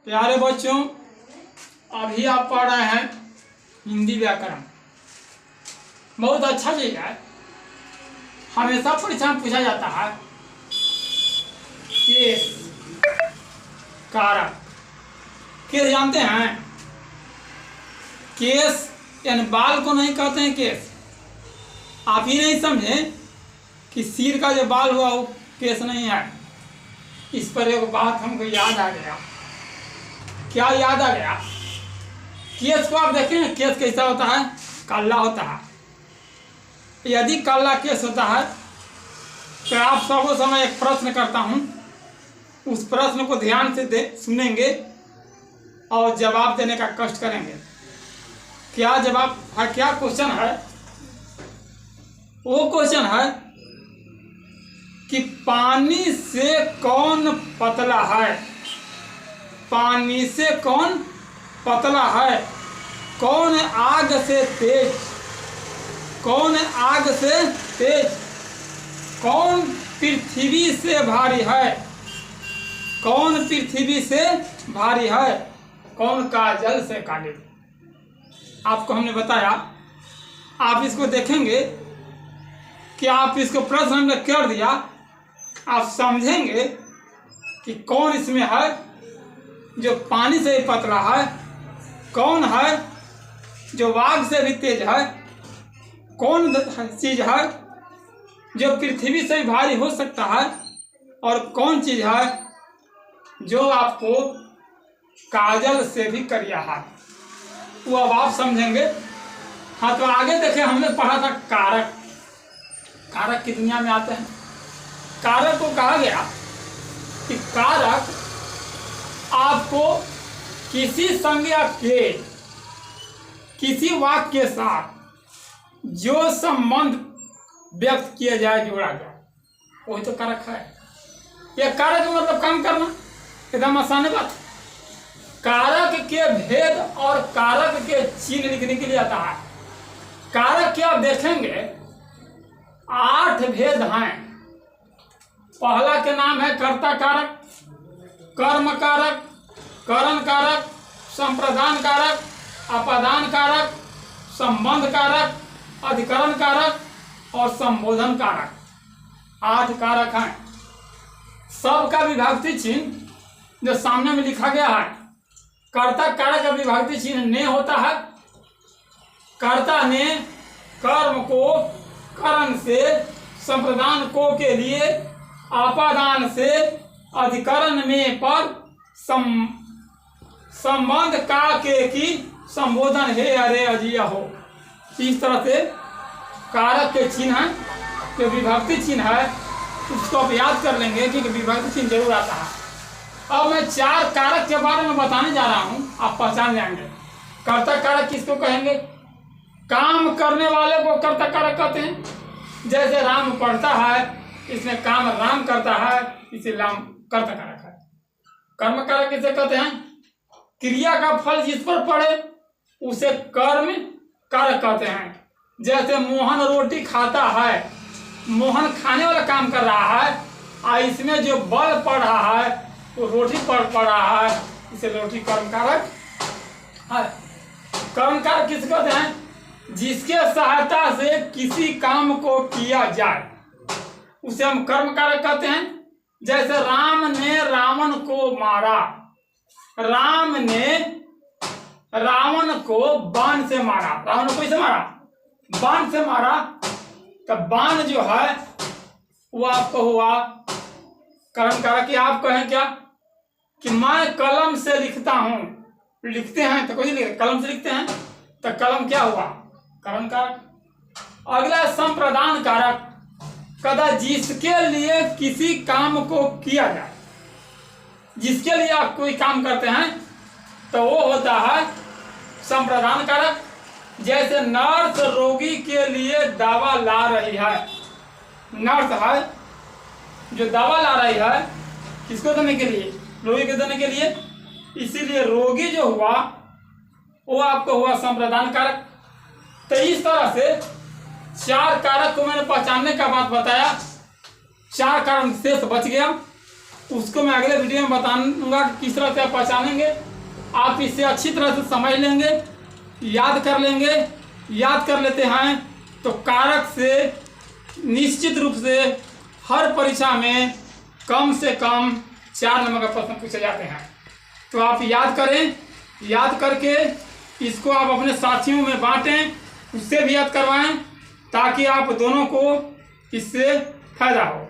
प्यारे बच्चों, अभी आप पढ़ रहे हैं हिंदी व्याकरण। बहुत अच्छा चीज है। हमेशा परीक्षा में पूछा जाता है केस कारक। केस जानते हैं? केस यानी बाल को नहीं कहते हैं केस। आप ही नहीं समझे कि सिर का जो बाल हुआ वो केस नहीं है। इस पर एक बात हमको याद आ गया। क्या याद आ गया? केस को आप देखें, केस कैसा होता है? काला होता है। यदि काला केस होता है तो आप सबको समय एक प्रश्न करता हूं, उस प्रश्न को ध्यान से सुनेंगे और जवाब देने का कष्ट करेंगे। क्या जवाब है? क्या क्वेश्चन है? वो क्वेश्चन है कि पानी से कौन पतला है? पानी से कौन पतला है? कौन आग से तेज? कौन आग से तेज? कौन पृथ्वी से भारी है? कौन पृथ्वी से भारी है? कौन काजल से काली? आपको हमने बताया, आप इसको देखेंगे कि आप इसको प्रश्न हमने कर दिया, आप समझेंगे कि कौन इसमें है जो पानी से भी पतला है, कौन है जो आग से भी तेज है, कौन चीज है जो पृथ्वी से भी भारी हो सकता है, और कौन चीज है जो आपको काजल से भी करिया है। वो अब आप समझेंगे। हाँ, तो आगे देखें, हमने पढ़ा था कारक। कारक की दुनिया में आते हैं। कारक को कहा गया कि कारक आपको किसी संज्ञा के किसी वाक्य के साथ जो संबंध व्यक्त किया जाए, जोड़ा जाए, वही तो कारक है। यह कारक मतलब काम करना, एकदम आसान बात। कारक के भेद और कारक के चिन्ह लिखने के लिए आता है। कारक के आप देखेंगे 8 भेद हैं। पहला के नाम है कर्ता कारक, कर्म कारक, करण कारक, संप्रदान कारक, अपादान कारक, संबंध कारक, अधिकरण कारक और संबोधन कारक। 8 कारक हैं। सबका विभक्ति चिन्ह जो सामने में लिखा गया है, कर्ता कारक का विभक्ति चिन्ह ने होता है। कर्ता ने कर्म को करण से, संप्रदान को के लिए, अपादान से, अधिकरण में पर, संबंध का के की संबोधन हे अरे अजिया हो। इस तरह से कारक के चिन्ह है, जो विभक्ति चिन्ह है उसको आप याद कर लेंगे कि विभक्ति चिन्ह जरूर आता है। अब मैं 4 कारक के बारे में बताने जा रहा हूं, आप पहचान जाएंगे। कर्ता कारक किसको कहेंगे? काम करने वाले को कर्ता कारक कहते हैं। जैसे राम पढ़ता है, इसमें काम राम करता है, इसे राम कर्ता कारक है। कर्म कारक किसे कहते हैं? क्रिया का फल जिस पर पड़े उसे कर्म कारक कहते हैं। जैसे मोहन रोटी खाता है, मोहन खाने वाला काम कर रहा है, और इसमें जो बल पड़ रहा है वो रोटी पर पड़ रहा है, इसे रोटी कर्म कारक है। कर्म कारक किसे कहते हैं? जिसके सहायता से किसी काम को किया जाए उसे हम कर्म कारक कहते हैं। जैसे राम ने रावण को मारा, राम ने रावण को बाण से मारा। रावण को कैसे मारा? बाण से मारा। तब बाण जो है वो आपको हुआ कर्म कारक। आप कहें क्या कि मैं कलम से लिखता हूं, लिखते हैं तो कोई लिखते, कलम से लिखते हैं तो कलम क्या हुआ? कर्म कारक। अगला संप्रदान कारक। कदा जिसके लिए किसी काम को किया जाए, जिसके लिए आप कोई काम करते हैं तो वो होता है संप्रदान कारक। जैसे नर्स रोगी के लिए दवा ला रही है। नर्स है जो दवा ला रही है, किसको देने के लिए? रोगी को देने के लिए। इसीलिए रोगी जो हुआ वो आपको हुआ संप्रदान कारक। तो इस तरह से 4 कारक को मैंने पहचानने का बात बताया। 4 कारक शेष बच गया। उसको मैं अगले वीडियो में बताऊंगा कि किस तरह से आप पहचानेंगे। आप इसे अच्छी तरह से समझ लेंगे, याद कर लेंगे। याद कर लेते हैं तो कारक से निश्चित रूप से हर परीक्षा में कम से कम 4 नंबर का प्रश्न पूछे जाते हैं। तो आप याद करें, याद करके इसको आप अपने साथियों में बांटें, उससे भी याद करवाएं ताकि आप दोनों को इससे फायदा हो।